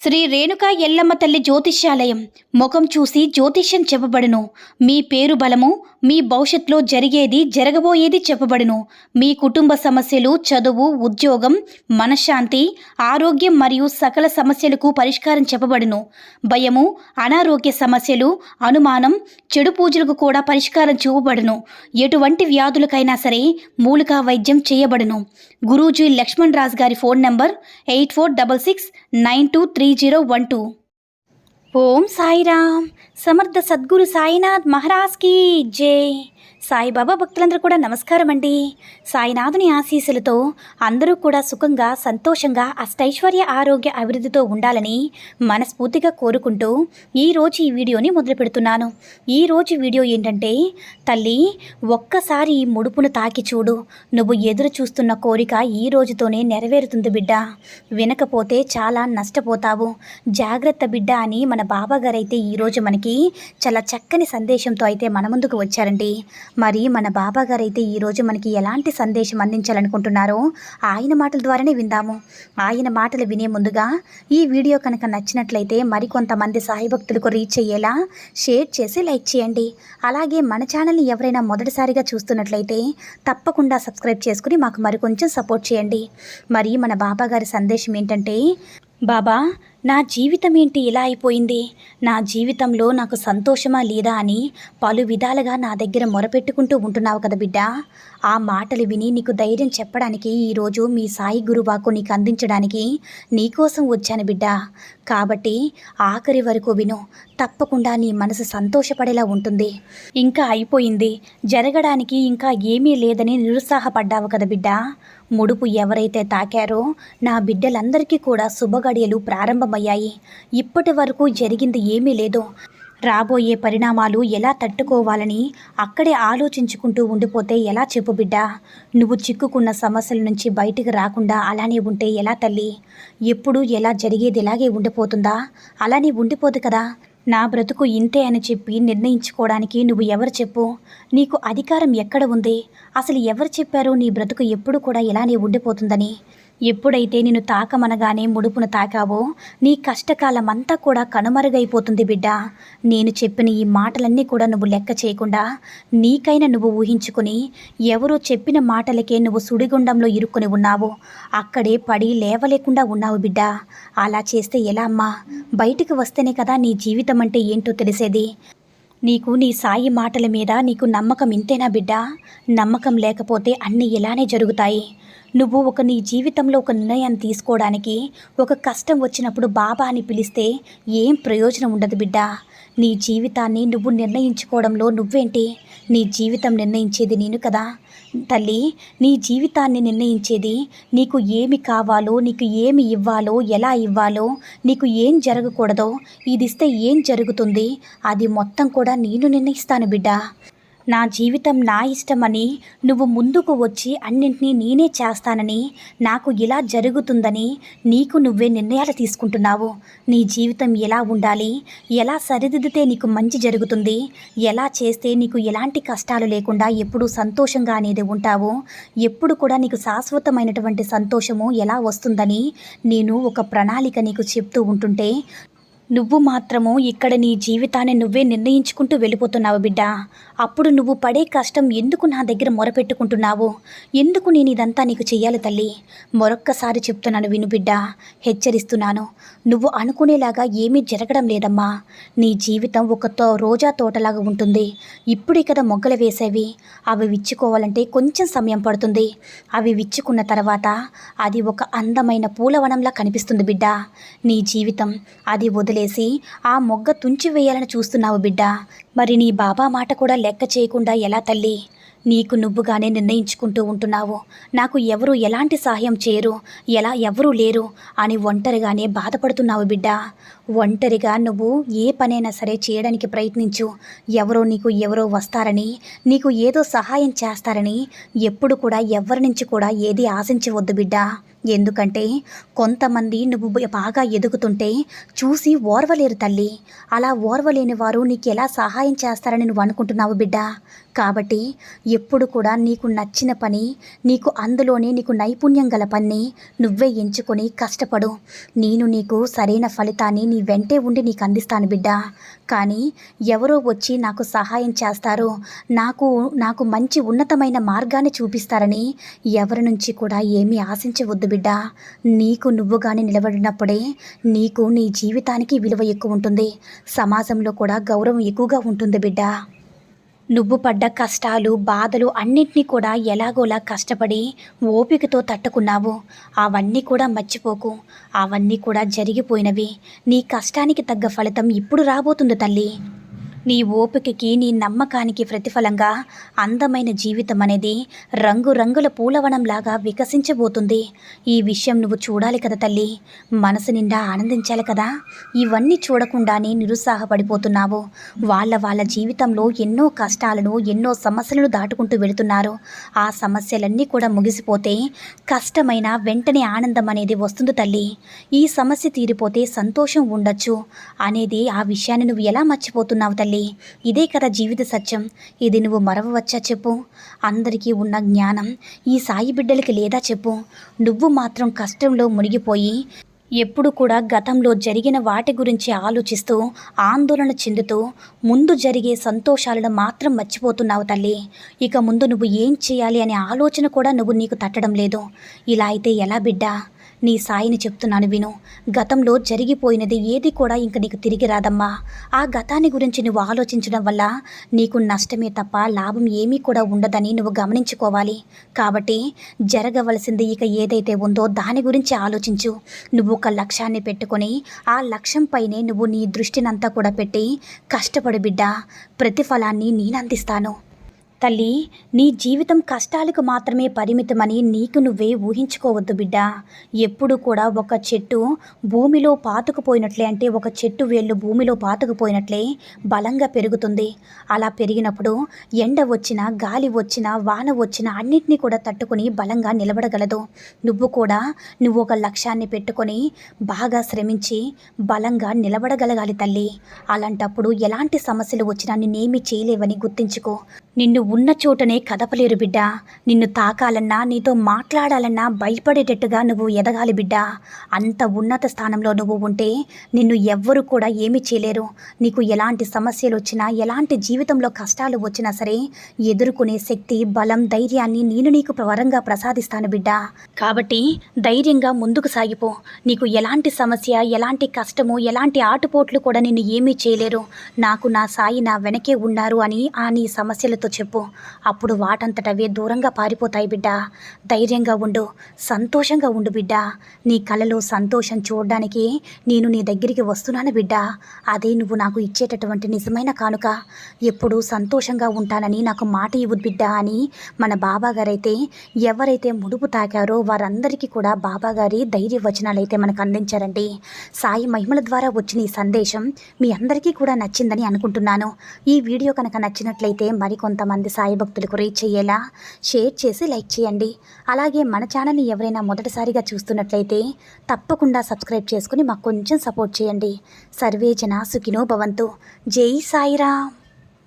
శ్రీ రేణుకా ఎల్లమ్మ తల్లి జ్యోతిష్యాలయం ముఖం చూసి జ్యోతిష్యం చెప్పబడును. మీ పేరు బలము, మీ భవిష్యత్తులో జరిగేది జరగబోయేది చెప్పబడును. మీ కుటుంబ సమస్యలు, చదువు, ఉద్యోగం, మనశ్శాంతి, ఆరోగ్యం మరియు సకల సమస్యలకు పరిష్కారం చెప్పబడును. భయము, అనారోగ్య సమస్యలు, అనుమానం, చెడు పూజలకు కూడా పరిష్కారం చూపబడును. ఎటువంటి వ్యాధులకైనా సరే మూలికా వైద్యం చేయబడును. గురూజీ లక్ష్మణ్ రాజ్ గారి ఫోన్ నంబర్ 8466923012. ఓం సాయిరామ్. సమర్థ సద్గురు సాయినాథ్ మహారాజ్ కీ జై. సాయిబాబా భక్తులందరూ కూడా నమస్కారం అండి. సాయినాథుని ఆశీస్సులతో అందరూ కూడా సుఖంగా, సంతోషంగా, అష్టైశ్వర్య, ఆరోగ్య, అభివృద్ధితో ఉండాలని మనస్ఫూర్తిగా కోరుకుంటూ ఈరోజు ఈ వీడియోని మొదలు పెడుతున్నాను. ఈరోజు వీడియో ఏంటంటే, తల్లి ఒక్కసారి ఈ ముడుపును తాకి చూడు, నువ్వు ఎదురు చూస్తున్న కోరిక ఈ రోజుతోనే నెరవేరుతుంది బిడ్డ. వినకపోతే చాలా నష్టపోతావు, జాగ్రత్త బిడ్డ అని మన బాబాగారు అయితే ఈరోజు మనకి చాలా చక్కని సందేశంతో అయితే మన ముందుకు వచ్చారండి. మరి మన బాబాగారు అయితే ఈరోజు మనకి ఎలాంటి సందేశం అందించాలనుకుంటున్నారో ఆయన మాటల ద్వారానే విందాము. ఆయన మాటలు వినే ముందుగా ఈ వీడియో కనుక నచ్చినట్లయితే మరికొంతమంది సాయి భక్తులకు రీచ్ అయ్యేలా షేర్ చేసి లైక్ చేయండి. అలాగే మన ఛానల్ని ఎవరైనా మొదటిసారిగా చూస్తున్నట్లయితే తప్పకుండా సబ్స్క్రైబ్ చేసుకుని మాకు మరికొంచెం సపోర్ట్ చేయండి. మరి మన బాబాగారి సందేశం ఏంటంటే, బాబా, నా జీవితం ఏంటి ఇలా అయిపోయింది, నా జీవితంలో నాకు సంతోషమా లేదా అని పలు విధాలుగా నా దగ్గర మొరపెట్టుకుంటూ ఉంటున్నావు కదా బిడ్డ. ఆ మాటలు విని నీకు ధైర్యం చెప్పడానికి ఈరోజు మీ సాయి గురువాకు నీకు అందించడానికి నీకోసం వచ్చాను బిడ్డ. కాబట్టి ఆఖరి వరకు విను, తప్పకుండా నీ మనసు సంతోషపడేలా ఉంటుంది. ఇంకా అయిపోయింది, జరగడానికి ఇంకా ఏమీ లేదని నిరుత్సాహపడ్డావు కదా బిడ్డ. ముడుపు ఎవరైతే తాకారో నా బిడ్డలందరికీ కూడా శుభగడియలు ప్రారంభమయ్యాయి. ఇప్పటి వరకు జరిగింది ఏమీ లేదు. రాబోయే పరిణామాలు ఎలా తట్టుకోవాలని అక్కడే ఆలోచించుకుంటూ ఉండిపోతే ఎలా చెప్పు బిడ్డ. నువ్వు చిక్కుకున్న సమస్యల నుంచి బయటికి రాకుండా అలానే ఉంటే ఎలా తల్లి? ఎప్పుడు ఎలా జరిగేది ఇలాగే ఉండిపోతుందా? అలానే ఉండిపోదు కదా. నా బ్రతుకు ఇంతే అని చెప్పి నిర్ణయించుకోవడానికి నువ్వు ఎవరు చెప్పు? నీకు అధికారం ఎక్కడ ఉంది? అసలు ఎవరు చెప్పారో నీ బ్రతుకు ఎప్పుడు కూడా ఇలానే ఉండిపోతుందని? ఎప్పుడైతే నిన్ను తాకమనగానే ముడుపును తాకావో నీ కష్టకాలం అంతా కూడా కనుమరుగైపోతుంది బిడ్డ. నేను చెప్పిన ఈ మాటలన్నీ కూడా నువ్వు లెక్క చేయకుండా నీకైనా నువ్వు ఊహించుకుని ఎవరో చెప్పిన మాటలకే నువ్వు సుడిగుండంలో ఇరుక్కుని ఉన్నావు. అక్కడే పడి లేవలేకుండా ఉన్నావు బిడ్డ. అలా చేస్తే ఎలా అమ్మా? బయటికి వస్తేనే కదా నీ జీవితం అంటే ఏంటో తెలిసేది. నీకు నీ సాయి మాటల మీద నీకు నమ్మకం ఇంతేనా బిడ్డ? నమ్మకం లేకపోతే అన్నీ ఇలానే జరుగుతాయి. నువ్వు నీ జీవితంలో ఒక నిర్ణయాన్ని తీసుకోవడానికి ఒక కష్టం వచ్చినప్పుడు బాబా అని పిలిస్తే ఏం ప్రయోజనం ఉండదు బిడ్డ. నీ జీవితాన్ని నువ్వు నిర్ణయించుకోవడంలో నువ్వేంటి? నీ జీవితం నిర్ణయించేది నేను కదా తల్లి. నీ జీవితాన్ని నిర్ణయించేది నీకు ఏమి కావాలో, నీకు ఏమి ఇవ్వాలో, ఎలా ఇవ్వాలో, నీకు ఏం జరగకూడదో, ఇది ఇస్తే ఏం జరుగుతుంది, అది మొత్తం కూడా నేను నిర్ణయిస్తాను బిడ్డ. నా జీవితం నా ఇష్టమని నువ్వు ముందుకు వచ్చి అన్నింటినీ నేనే చేస్తానని, నాకు ఇలా జరుగుతుందని నీకు నువ్వే నిర్ణయాలు తీసుకుంటున్నావు. నీ జీవితం ఎలా ఉండాలి, ఎలా సరిదిద్దితే నీకు మంచి జరుగుతుంది, ఎలా చేస్తే నీకు ఎలాంటి కష్టాలు లేకుండా ఎప్పుడూ సంతోషంగా అనేది ఉంటావు, ఎప్పుడు కూడా నీకు శాశ్వతమైనటువంటి సంతోషము ఎలా వస్తుందని నేను ఒక ప్రణాళిక నీకు చెప్తూ ఉంటుంటే నువ్వు మాత్రము ఇక్కడ నీ జీవితాన్ని నువ్వే నిర్ణయించుకుంటూ వెళ్ళిపోతున్నావు బిడ్డ. అప్పుడు నువ్వు పడే కష్టం ఎందుకు నా దగ్గర మొరపెట్టుకుంటున్నావు? ఎందుకు నేను ఇదంతా నీకు చెయ్యాలి తల్లి? మరొక్కసారి చెప్తున్నాను విను బిడ్డ, హెచ్చరిస్తున్నాను. నువ్వు అనుకునేలాగా ఏమీ జరగడం లేదమ్మా. నీ జీవితం ఒక రోజా తోటలాగా ఉంటుంది. ఇప్పుడే కదా మొగ్గలు వేసేవి. అవి విచ్చుకోవాలంటే కొంచెం సమయం పడుతుంది. అవి విచ్చుకున్న తర్వాత అది ఒక అందమైన పూలవనంలా కనిపిస్తుంది బిడ్డ. నీ జీవితం అది వదిలేసి ఆ మొగ్గ తుంచి వేయాలని చూస్తున్నావు బిడ్డ. మరి నీ బాబా మాట కూడా లెక్క చేయకుండా ఎలా తల్లి? నీకు నువ్వుగానే నిర్ణయించుకుంటూ ఉంటున్నావు. నాకు ఎవరు ఎలాంటి సహాయం చేయరు, ఎవరూ లేరు అని ఒంటరిగానే బాధపడుతున్నావు బిడ్డ. ఒంటరిగా నువ్వు ఏ పనైనా సరే చేయడానికి ప్రయత్నించు. ఎవరో వస్తారని, నీకు ఏదో సహాయం చేస్తారని ఎప్పుడు కూడా ఎవరి నుంచి కూడా ఏది ఆశించవద్దు బిడ్డ. ఎందుకంటే కొంతమంది నువ్వు బాగా ఎదుగుతుంటే చూసి ఓర్వలేరు తల్లి. అలా ఓర్వలేని వారు నీకు ఎలా సహాయం చేస్తారని నువ్వు అనుకుంటున్నావు బిడ్డ? కాబట్టి ఎప్పుడు కూడా నీకు నచ్చిన పని, అందులోనే నీకు నైపుణ్యం గల పని నువ్వే ఎంచుకొని కష్టపడు. నేను నీకు సరైన ఫలితాన్ని నీ వెంటే ఉండి నీకు అందిస్తాను బిడ్డ. కానీ ఎవరో వచ్చి నాకు సహాయం చేస్తారు, నాకు మంచి ఉన్నతమైన మార్గాన్ని చూపిస్తారని ఎవరి నుంచి కూడా ఏమీ ఆశించవద్దు బిడ్డ. నీకు నువ్వుగానే నిలబడినప్పుడే నీకు నీ జీవితానికి విలువ ఎక్కువ ఉంటుంది, సమాజంలో కూడా గౌరవం ఎక్కువగా ఉంటుంది బిడ్డ. నువ్వు పడ్డ కష్టాలు, బాధలు అన్నింటినీ కూడా ఎలాగోలా కష్టపడి ఓపికతో తట్టుకున్నావు. అవన్నీ కూడా మర్చిపోకు. అవన్నీ కూడా జరిగిపోయినవి. నీ కష్టానికి తగ్గ ఫలితం ఇప్పుడు రాబోతుంది తల్లి. నీ ఓపికకి, నీ నమ్మకానికి ప్రతిఫలంగా అందమైన జీవితం అనేది రంగురంగుల పూలవనంలాగా వికసించబోతుంది. ఈ విషయం నువ్వు చూడాలి కదా తల్లి, మనసు నిండా ఆనందించాలి కదా. ఇవన్నీ చూడకుండానే నిరుత్సాహపడిపోతున్నావు. వాళ్ళ జీవితంలో ఎన్నో కష్టాలను, ఎన్నో సమస్యలను దాటుకుంటూ వెళుతున్నారు. ఆ సమస్యలన్నీ కూడా ముగిసిపోతే కష్టమైన వెంటనే ఆనందం అనేది వస్తుంది తల్లి. ఈ సమస్య తీరిపోతే సంతోషం ఉండొచ్చు అనేది ఆ విషయాన్ని నువ్వు ఎలా మర్చిపోతున్నావు తల్లి? ఇదే కదా జీవిత సత్యం. ఇది నువ్వు మరవవచ్చా చెప్పు? అందరికీ ఉన్న జ్ఞానం ఈ సాయి బిడ్డలకి లేదా చెప్పు? నువ్వు మాత్రం కష్టంలో మునిగిపోయి ఎప్పుడు కూడా గతంలో జరిగిన వాటి గురించి ఆలోచిస్తూ ఆందోళన చెందుతూ ముందు జరిగే సంతోషాలను మాత్రం మర్చిపోతున్నావు తల్లి. ఇక ముందు నువ్వు ఏం చేయాలి అనే ఆలోచన కూడా నీకు తట్టడం లేదు. ఇలా అయితే ఎలా బిడ్డా? నీ సాయిని చెప్తున్నాను విను. గతంలో జరిగిపోయినది ఏది కూడా ఇంక నీకు తిరిగి రాదమ్మా. ఆ గతాన్ని గురించి నువ్వు ఆలోచించడం వల్ల నీకు నష్టమే తప్ప లాభం ఏమీ కూడా ఉండదని నువ్వు గమనించుకోవాలి. కాబట్టి జరగవలసింది ఇక ఏదైతే ఉందో దాని గురించి ఆలోచించు. నువ్వు ఒక లక్ష్యాన్ని పెట్టుకొని ఆ లక్ష్యంపైనే నువ్వు నీ దృష్టినంతా కూడా పెట్టి కష్టపడు బిడ్డ. ప్రతిఫలాన్ని నేను అందిస్తాను. తల్లి, నీ జీవితం కష్టాలకు మాత్రమే పరిమితమని నీకు నువ్వే ఊహించుకోవద్దు బిడ్డ. ఎప్పుడు కూడా ఒక చెట్టు భూమిలో పాతుకుపోయినట్లే, అంటే ఒక చెట్టు వేళ్ళు భూమిలో పాతుకుపోయినట్లే బలంగా పెరుగుతుంది. అలా పెరిగినప్పుడు ఎండ వచ్చినా, గాలి వచ్చినా, వాన వచ్చినా అన్నిటినీ కూడా తట్టుకొని బలంగా నిలబడగలదు. నువ్వు ఒక లక్ష్యాన్ని పెట్టుకొని బాగా శ్రమించి బలంగా నిలబడగలగాలి తల్లి. అలాంటప్పుడు ఎలాంటి సమస్యలు వచ్చినా నిన్నేమీ చేయలేవని గుర్తించుకో. నిన్ను ఉన్న చోటనే కదపలేరు బిడ్డ. నిన్ను తాకాలన్నా, నీతో మాట్లాడాలన్నా భయపడేటట్టుగా నువ్వు ఎదగాలి బిడ్డ. అంత ఉన్నత స్థానంలో నువ్వు ఉంటే నిన్ను ఎవ్వరూ కూడా ఏమీ చేయలేరు. నీకు ఎలాంటి సమస్యలు వచ్చినా, ఎలాంటి జీవితంలో కష్టాలు వచ్చినా సరే ఎదుర్కొనే శక్తి, బలం, ధైర్యాన్ని నేను నీకు వరంగా ప్రసాదిస్తాను బిడ్డ. కాబట్టి ధైర్యంగా ముందుకు సాగిపో. నీకు ఎలాంటి సమస్య, ఎలాంటి కష్టము, ఎలాంటి ఆటుపోట్లు కూడా నిన్ను ఏమీ చేయలేరు. నా సాయి నా వెనకే ఉన్నారు అని నీ సమస్యలతో చెప్పు. అప్పుడు వాటంతటవే దూరంగా పారిపోతాయి బిడ్డ. ధైర్యంగా ఉండు, సంతోషంగా ఉండు బిడ్డ. నీ కళ్ళలో సంతోషం చూడడానికి నేను నీ దగ్గరికి వస్తున్నాను బిడ్డ. అదే నువ్వు నాకు ఇచ్చేటటువంటి నిజమైన కానుక. ఎప్పుడూ సంతోషంగా ఉంటానని నాకు మాట ఇవ్వు బిడ్డ అని మన బాబాగారైతే ఎవరైతే ముడుపు తాకారో వారందరికీ కూడా బాబాగారి ధైర్య వచనాలు అయితే మనకు అందించారండి. సాయి మహిమల ద్వారా వచ్చిన ఈ సందేశం మీ అందరికీ కూడా నచ్చిందని అనుకుంటున్నాను. ఈ వీడియో కనుక నచ్చినట్లయితే మరికొంతమంది సాయి భక్తులకు రీచ్ అయ్యేలా షేర్ చేసి లైక్ చేయండి. అలాగే మన ఛానల్ని ఎవరైనా మొదటిసారిగా చూస్తున్నట్లయితే తప్పకుండా సబ్స్క్రైబ్ చేసుకుని మాకు కొంచెం సపోర్ట్ చేయండి. సర్వే జనా సుఖినో భవంతు. జై సాయిరామ్.